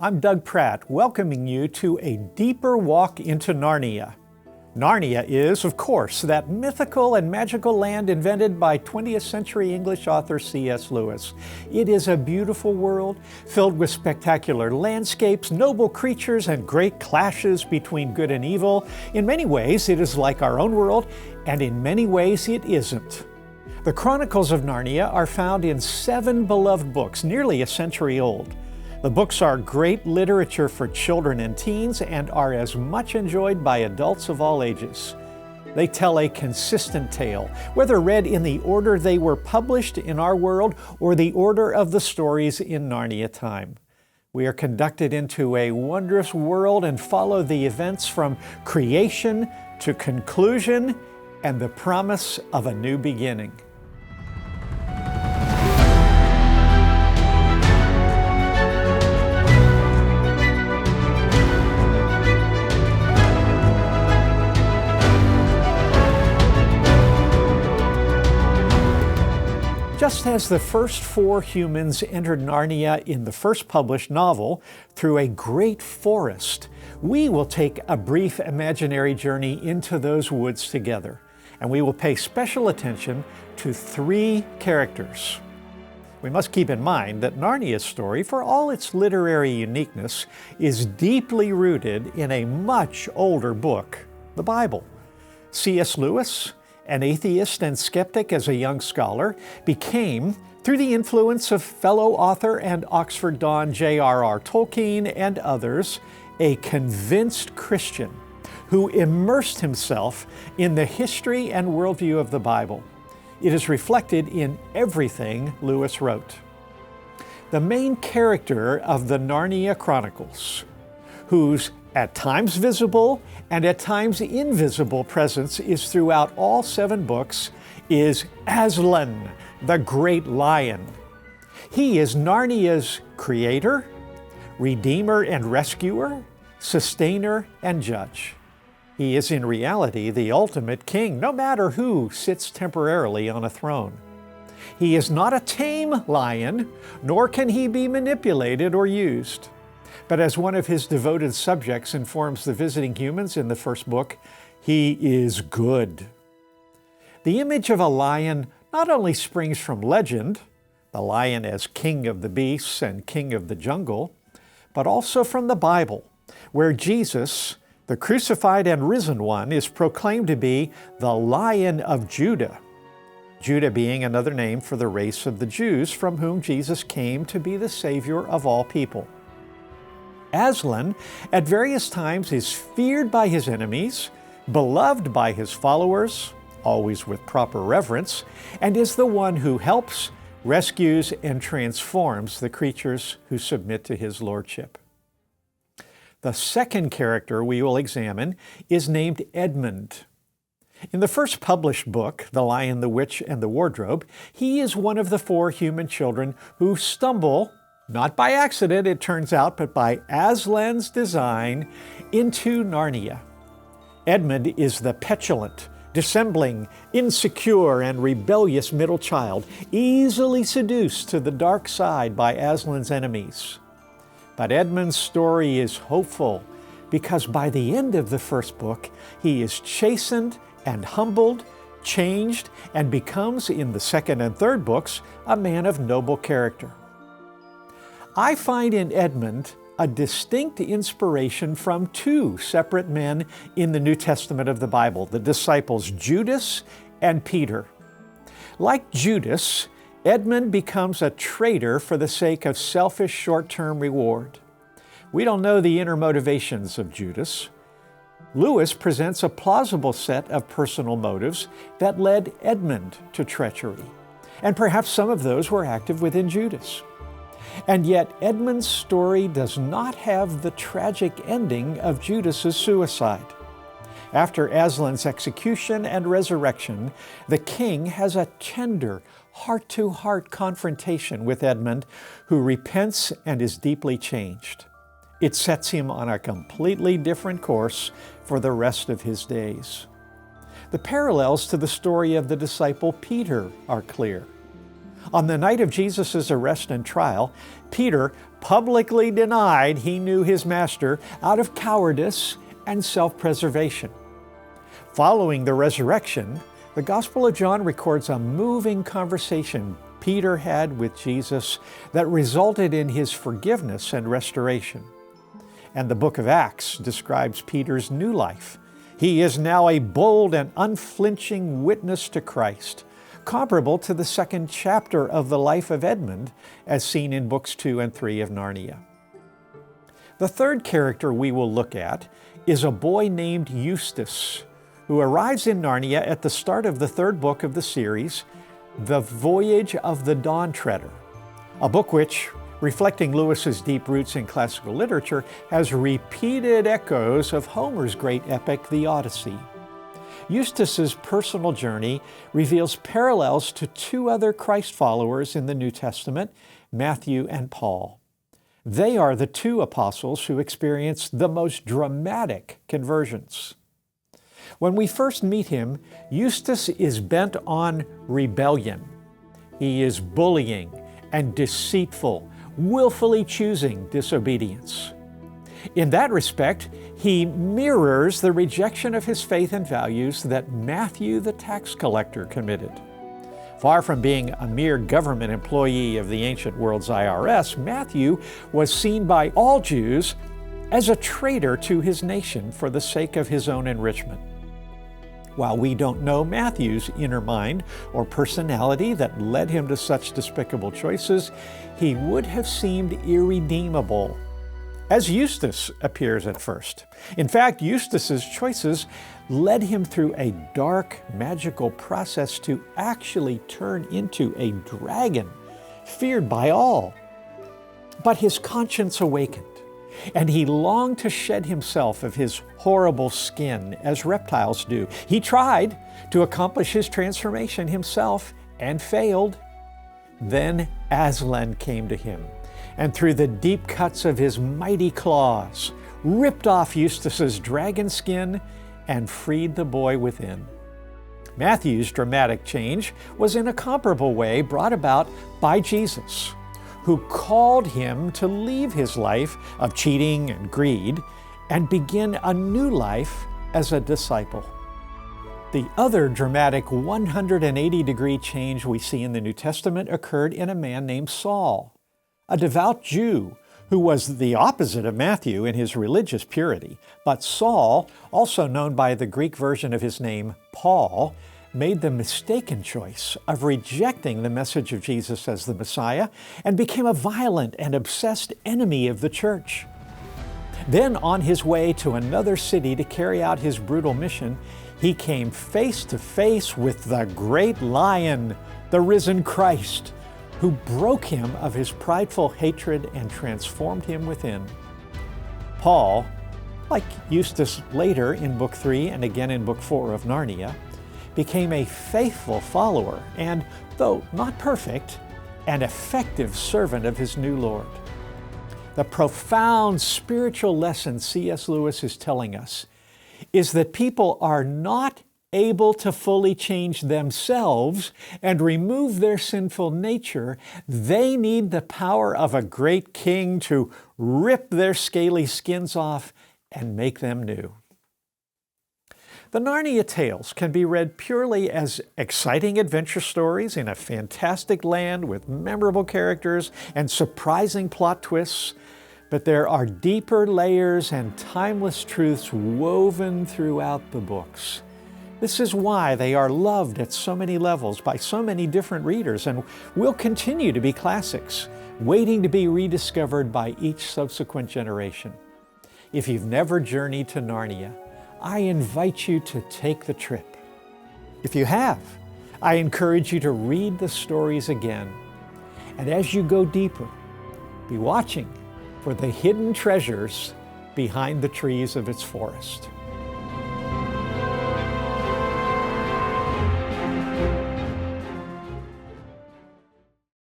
I'm Doug Pratt, welcoming you to a deeper walk into Narnia. Narnia is, of course, that mythical and magical land invented by 20th century English author C.S. Lewis. It is a beautiful world filled with spectacular landscapes, noble creatures, and great clashes between good and evil. In many ways, it is like our own world, and in many ways, it isn't. The Chronicles of Narnia are found in 7 beloved books, nearly a century old. The books are great literature for children and teens and are as much enjoyed by adults of all ages. They tell a consistent tale, whether read in the order they were published in our world or the order of the stories in Narnia time. We are conducted into a wondrous world and follow the events from creation to conclusion and the promise of a new beginning. Just as the first 4 humans entered Narnia in the first published novel through a great forest, we will take a brief imaginary journey into those woods together, and we will pay special attention to 3 characters. We must keep in mind that Narnia's story, for all its literary uniqueness, is deeply rooted in a much older book, the Bible. C.S. Lewis, an atheist and skeptic as a young scholar, became, through the influence of fellow author and Oxford Don J.R.R. Tolkien and others, a convinced Christian who immersed himself in the history and worldview of the Bible. It is reflected in everything Lewis wrote. The main character of the Narnia Chronicles, whose at times visible and at times invisible presence is throughout all 7 books, is Aslan the Great Lion. He is Narnia's creator, redeemer and rescuer, sustainer and judge. He is in reality the ultimate king, no matter who sits temporarily on a throne. He is not a tame lion, nor can he be manipulated or used. But as one of his devoted subjects informs the visiting humans in the first book, he is good. The image of a lion not only springs from legend, the lion as king of the beasts and king of the jungle, but also from the Bible, where Jesus, the crucified and risen one, is proclaimed to be the Lion of Judah. Judah being another name for the race of the Jews from whom Jesus came to be the Savior of all people. Aslan, at various times, is feared by his enemies, beloved by his followers, always with proper reverence, and is the one who helps, rescues, and transforms the creatures who submit to his lordship. The second character we will examine is named Edmund. In the first published book, The Lion, the Witch, and the Wardrobe, he is one of the 4 human children who stumble, not by accident, it turns out, but by Aslan's design, into Narnia. Edmund is the petulant, dissembling, insecure, and rebellious middle child, easily seduced to the dark side by Aslan's enemies. But Edmund's story is hopeful because by the end of the first book, he is chastened and humbled, changed, and becomes, in the second and third books, a man of noble character. I find in Edmund a distinct inspiration from 2 separate men in the New Testament of the Bible, the disciples Judas and Peter. Like Judas, Edmund becomes a traitor for the sake of selfish short-term reward. We don't know the inner motivations of Judas. Lewis presents a plausible set of personal motives that led Edmund to treachery, and perhaps some of those were active within Judas. And yet Edmund's story does not have the tragic ending of Judas's suicide. After Aslan's execution and resurrection, the king has a tender, heart-to-heart confrontation with Edmund, who repents and is deeply changed. It sets him on a completely different course for the rest of his days. The parallels to the story of the disciple Peter are clear. On the night of Jesus' arrest and trial, Peter publicly denied he knew his master out of cowardice and self-preservation. Following the resurrection, the Gospel of John records a moving conversation Peter had with Jesus that resulted in his forgiveness and restoration. And the book of Acts describes Peter's new life. He is now a bold and unflinching witness to Christ, comparable to the second chapter of the life of Edmund, as seen in books 2 and 3 of Narnia. The third character we will look at is a boy named Eustace, who arrives in Narnia at the start of the third book of the series, The Voyage of the Dawn Treader, a book which, reflecting Lewis's deep roots in classical literature, has repeated echoes of Homer's great epic, the Odyssey. Eustace's personal journey reveals parallels to two other Christ followers in the New Testament, Matthew and Paul. They are the two apostles who experienced the most dramatic conversions. When we first meet him, Eustace is bent on rebellion. He is bullying and deceitful, willfully choosing disobedience. In that respect, he mirrors the rejection of his faith and values that Matthew the tax collector committed. Far from being a mere government employee of the ancient world's IRS, Matthew was seen by all Jews as a traitor to his nation for the sake of his own enrichment. While we don't know Matthew's inner mind or personality that led him to such despicable choices, he would have seemed irredeemable, as Eustace appears at first. In fact, Eustace's choices led him through a dark, magical process to actually turn into a dragon, feared by all. But his conscience awakened, and he longed to shed himself of his horrible skin as reptiles do. He tried to accomplish his transformation himself and failed. Then Aslan came to him, and through the deep cuts of his mighty claws, ripped off Eustace's dragon skin and freed the boy within. Matthew's dramatic change was in a comparable way brought about by Jesus, who called him to leave his life of cheating and greed and begin a new life as a disciple. The other dramatic 180-degree change we see in the New Testament occurred in a man named Saul, a devout Jew who was the opposite of Matthew in his religious purity. But Saul, also known by the Greek version of his name, Paul, made the mistaken choice of rejecting the message of Jesus as the Messiah and became a violent and obsessed enemy of the church. Then, on his way to another city to carry out his brutal mission, he came face to face with the great lion, the risen Christ, who broke him of his prideful hatred and transformed him within. Paul, like Eustace later in Book 3 and again in Book 4 of Narnia, became a faithful follower and, though not perfect, an effective servant of his new Lord. The profound spiritual lesson C.S. Lewis is telling us is that people are not able to fully change themselves and remove their sinful nature. They need the power of a great king to rip their scaly skins off and make them new. The Narnia tales can be read purely as exciting adventure stories in a fantastic land with memorable characters and surprising plot twists, but there are deeper layers and timeless truths woven throughout the books. This is why they are loved at so many levels by so many different readers and will continue to be classics, waiting to be rediscovered by each subsequent generation. If you've never journeyed to Narnia, I invite you to take the trip. If you have, I encourage you to read the stories again. And as you go deeper, be watching for the hidden treasures behind the trees of its forest.